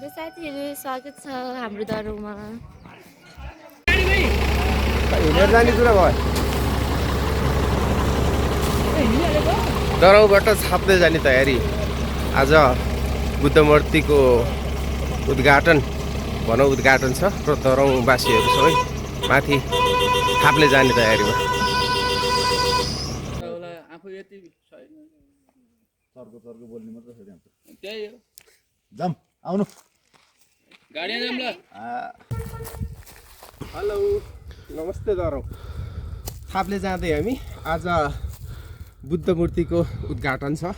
Hello साथीहरू, स्वागत छ हाम्रो दरौमा। हिँडेर जाने कुरा भयो। दरौबाट छाप्दै जाने तयारी। आज बुद्ध मूर्तिको उद्घाटन छ र दरौवासीहरू सबै माथि थाप्ले जाने तयारीमा। जाम आउनु गाडी जाम ल। हेलो नमस्ते दरौ। थाप्ले जाँदै हामी। आज बुद्ध मूर्तिको उद्घाटन छ।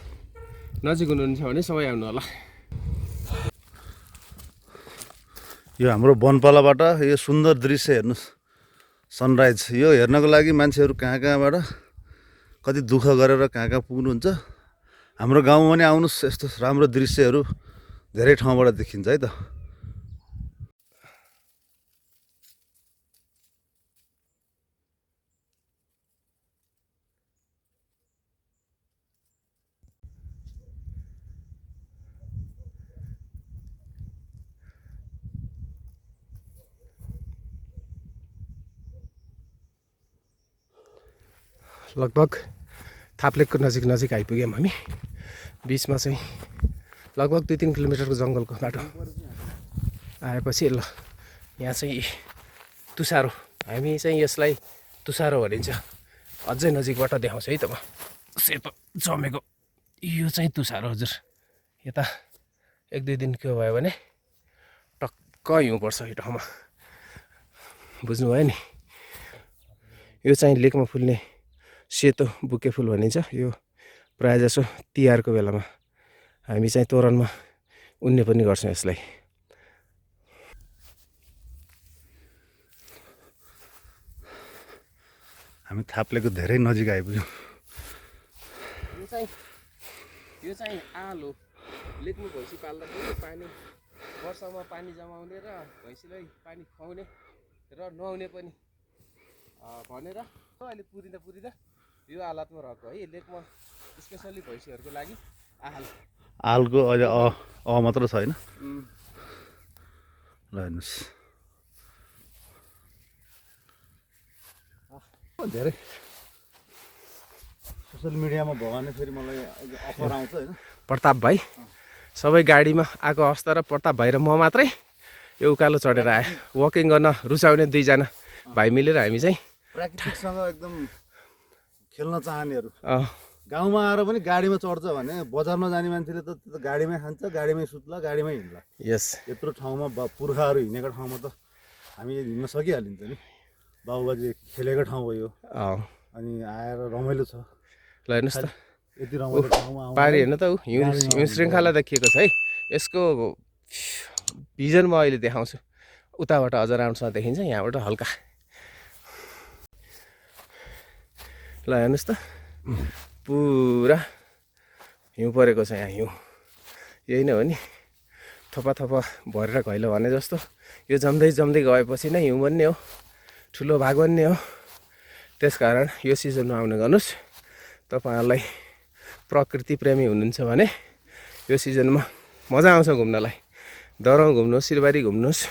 नजिक हुनुहुन्छ भने समय आउनु होला। यो हाम्रो वनपालाबाट यो सुन्दर दृश्य हेर्नुहोस्, सनराइज। यो हेर्नको लागि मान्छेहरू कहाँ कहाँबाट कति दुःख गरेर कहाँ कहाँ पुग्नुहुन्छ। हाम्रो गाउँमा पनि आउनुहोस्, यस्तो राम्रो दृश्यहरू धेरै ठाउँबाट देखिन्छ है त। लगभग थाप्लेको नजिक आइपुग्यौँ हामी। बिचमा चाहिँ लगभग 2-3 किलोमिटरको जङ्गलको बाटो आएपछि ल यहाँ चाहिँ तुसारो, हामी चाहिँ यसलाई तुसारो भनिन्छ। अझै नजिकबाट देखाउँछु है त म। सेतो जमेको यो चाहिँ तुसारो हजुर। यता 1-2 दिन के भयो भने टक्क हिउँ पर्छ यो ठाउँमा, बुझ्नुभयो नि। यो चाहिँ लेकमा फुल्ने सेतो बुके फुल भनिन्छ। यो प्रायः जसो तिहारको बेलामा हामी चाहिँ तोरणमा उन्ने पनि गर्छौँ यसलाई। हामी थाप्लेको धेरै नजिक आइपुग्यौँ। यो चाहिँ आल हो। लेकमा भैँसी पाल्दा पनि पानी वर्षामा पानी जमाउने र भैँसीलाई पानी खुवाउने र नुहाउने पनि भनेर अहिले पुरिँदा यो हालतमा रहेको है। लेकमा स्पेसल्ली भैँसीहरूको लागि आलको अहिले मात्र छैन। ल हेर्नुहोस्, धेरै सोसियल मिडियामा भयो भने फेरि मलाई अफर आउँछ होइन। प्रताप भाइ सबै गाडीमा आएको अवस्था र प्रताप भाइ र म मात्रै यो उकालो चढेर आयो। वकिङ गर्न रुचाउने 2जना भाइ मिलेर हामी चाहिँ प्राकृतिकसँग एकदम खेल्न चाहनेहरू गाउँमा आएर पनि गाडीमा चढ्छ भने बजारमा जाने मान्छेले त गाडीमै खान्छ, गाडीमै सुत्ला, गाडीमै हिँड्ला। यस यत्रो ठाउँमा पुर्खाहरू हिँडेको ठाउँमा त हामी हिँड्न सकिहालिन्छ नि। बाबुबाजे खेलेको ठाउँ हो यो। अनि आएर रमाइलो छ। ल हेर्नुहोस् त, यति रमाइलो ठाउँमा पारी हेर्नु त हिउँ श्रृङ्खला देखिएको छ है। यसको भिजन म अहिले देखाउँछु। उताबाट अझ राउन्डसँग देखिन्छ, यहाँबाट हल्का। ल हेर्नुहोस् त, पुरा हिउँ परेको छ यहाँ। हिउँ यही नै हो नि, थोपा भरेर घैलो भने जस्तो। यो जम्दै गएपछि नै हिउँ बन्ने हो, ठुलो भाग बन्ने हो। त्यसकारण यो सिजनमा आउने गर्नुहोस्। तपाईँहरूलाई प्रकृति प्रेमी हुनुहुन्छ भने यो सिजनमा मजा आउँछ घुम्नलाई। दरौँ घुम्नुहोस्, सिरुबारी घुम्नुहोस्,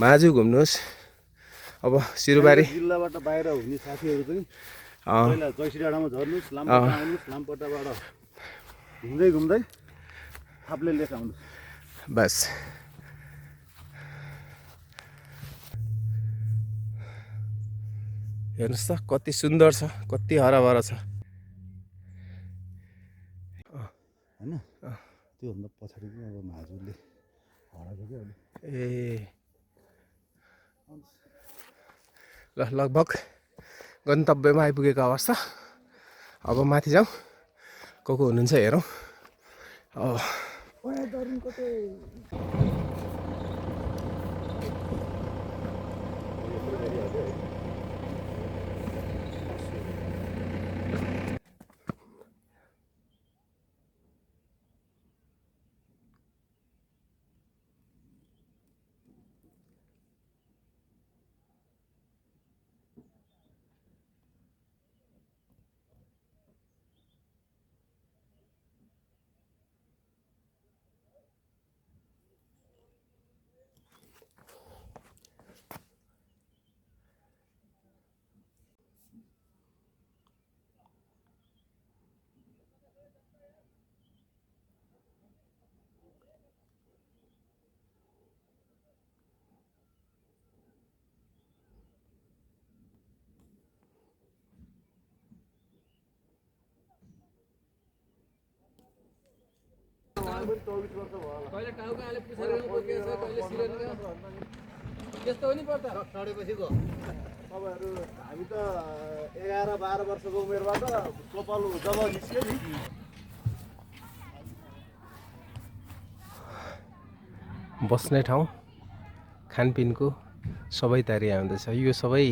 माझु घुम्नुहोस्। अब सिरुबारी जिल्लाबाट बाहिर हुने साथीहरू चाहिँ पहिला जयश्री डाँडामा झर्नुहोस्, लामपट्टा आउनुहोस्, लामपट्टाबाट घुम्दै थाप्ले लेक आउनुहोस्। बस हेर्नुहोस् त कति सुन्दर छ, कति हराभरा छ होइन। त्योभन्दा पछाडि चाहिँ अब माझुले हराएको क्या अहिले। ए ल लगभग गन्तव्यमा आइपुगेको अवस्था। अब माथि जाउँ, को हुनुहुन्छ हेरौँ। कहिले टाउकाले पुछेर बोकेछ कहिले सिलेन्डर त्यस्तो पनि पर्छ चढेपछिको तपाईँहरू हामी त 11-12 वर्षको उमेरबाट कपाल जब निस्क्यो नि बस्ने ठाउँ खानपिनको सबै तयारी हुँदैछ। यो सबै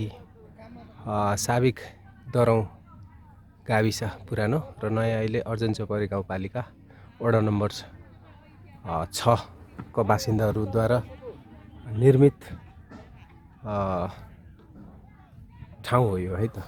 साबिक दरौँ गाविस पुरानो र नयाँ अहिले अर्जुनचोपरी गाउँपालिका वडा नम्बर 6 को बासिन्दाहरूद्वारा निर्मित ठाउँ हो यो है त।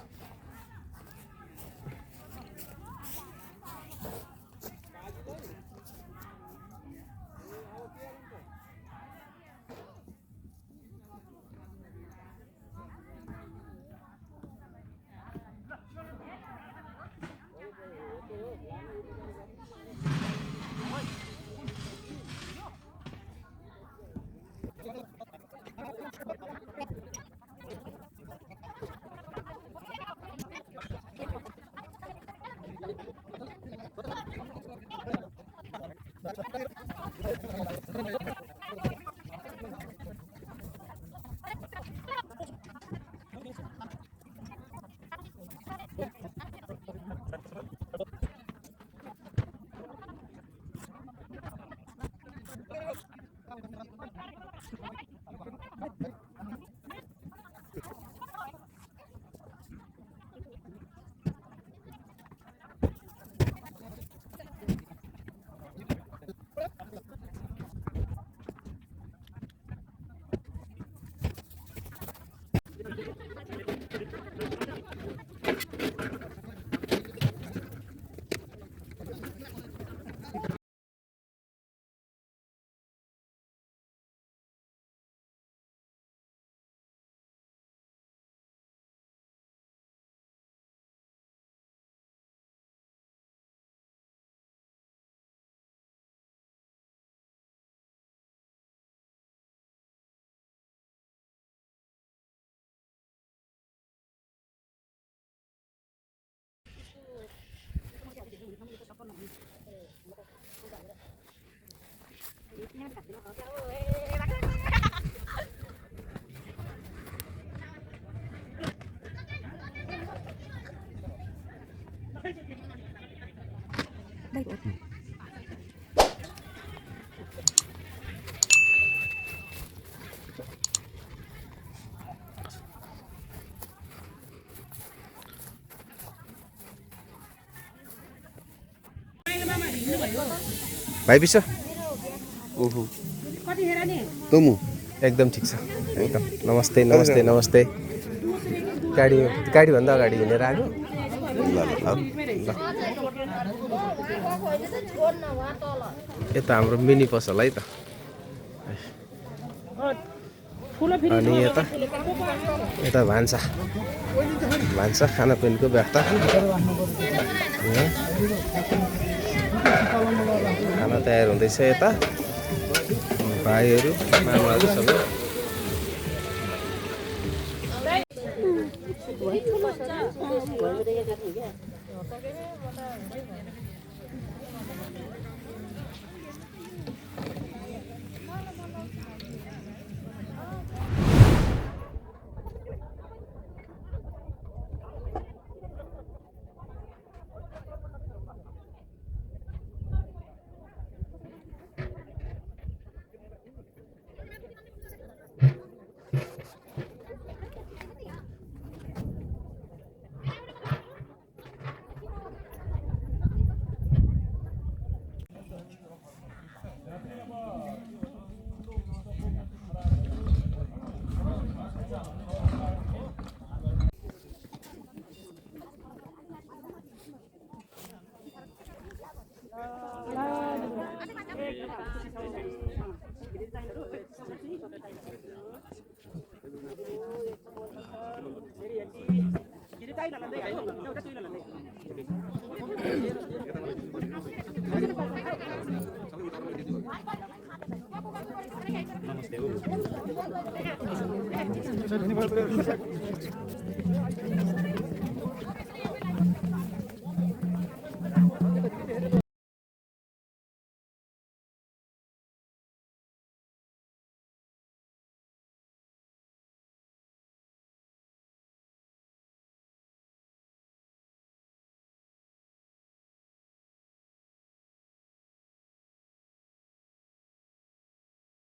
भाइ बिस ओहो तुमु एकदम ठिक छ एकदम। नमस्ते नमस्ते नमस्ते। गाडीभन्दा अगाडि हिँडेर आएको। यता हाम्रो मिनी पसल है त। अनि यता भान्सा खानापिनको व्यवस्था। खाना तयार हुँदैछ यता। भाइहरू मामाहरू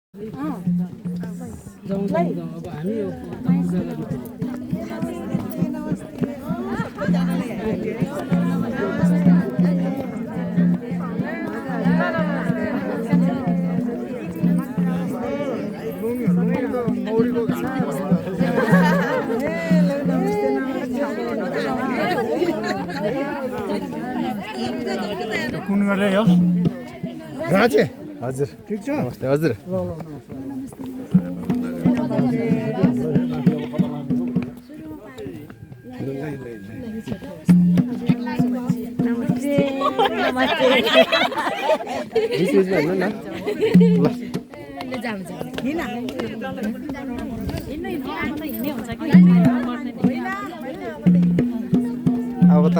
कुन गर्ने हो राजे हजुर ठिक छ नमस्ते हजुर बिचमा भन्नु न अब त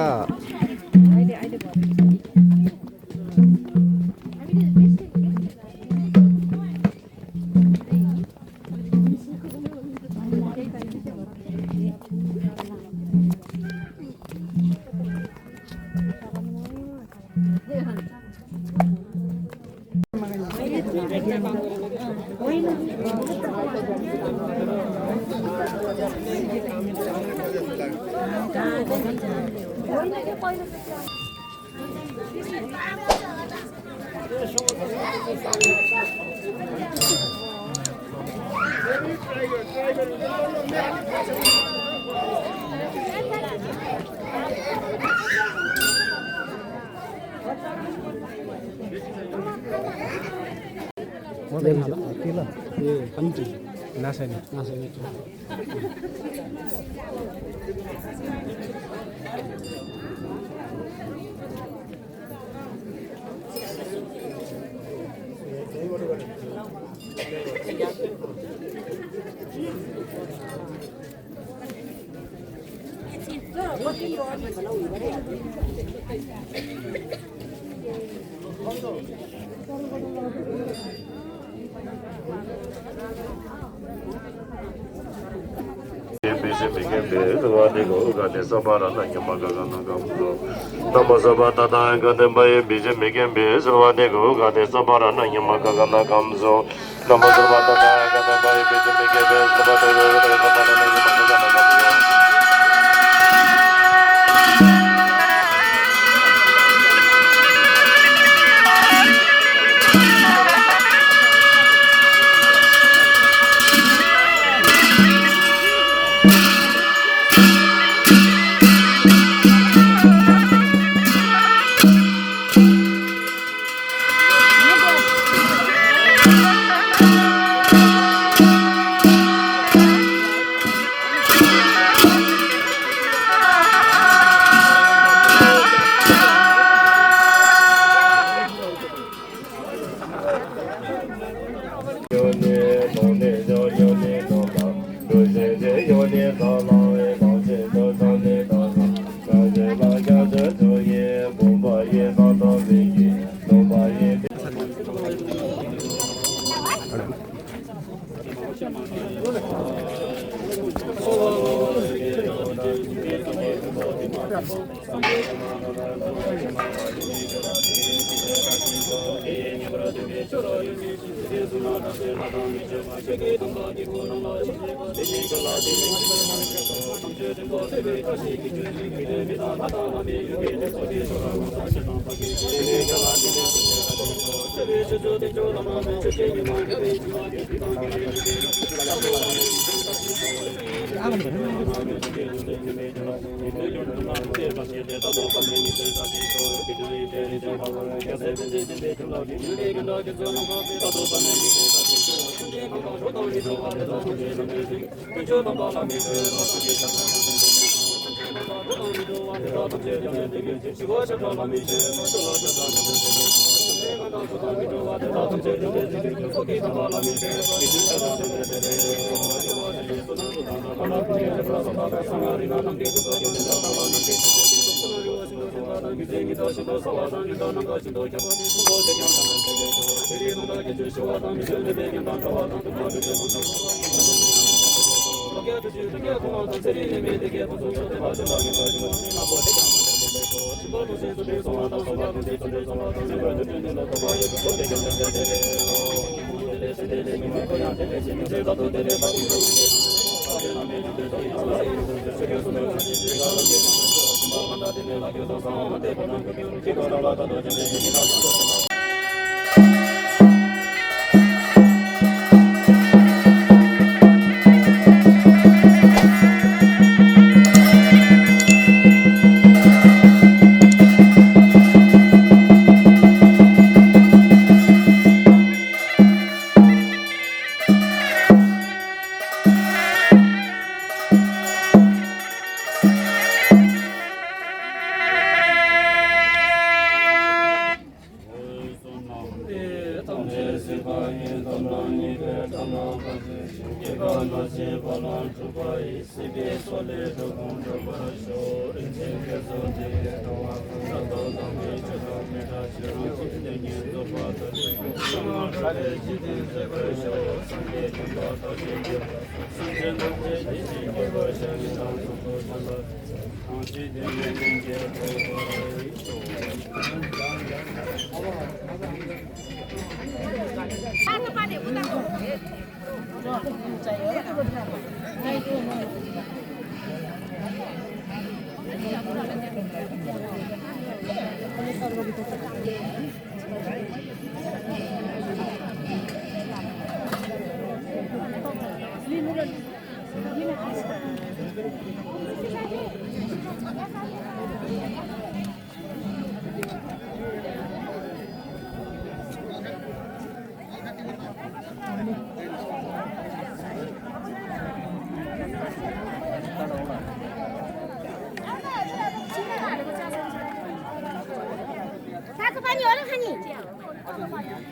तातो पानी हो र खानी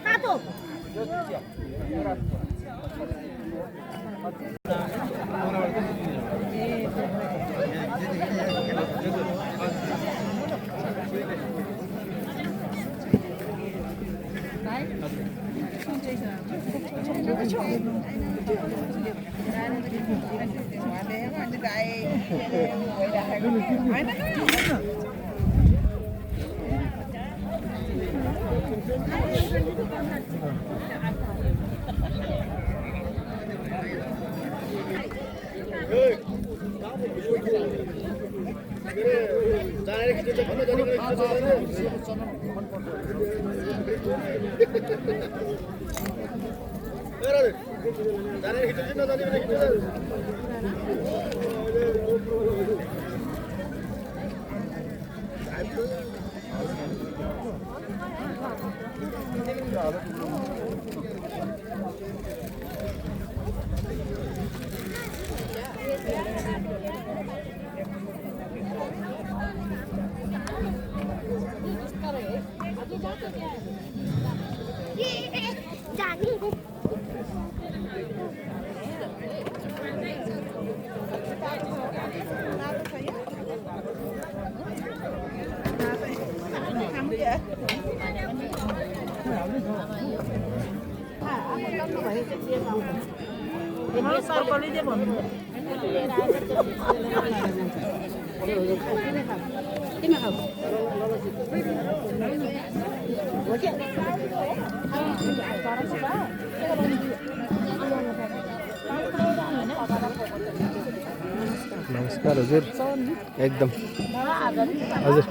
तातो नमस्कार हजुर एकदम हजुर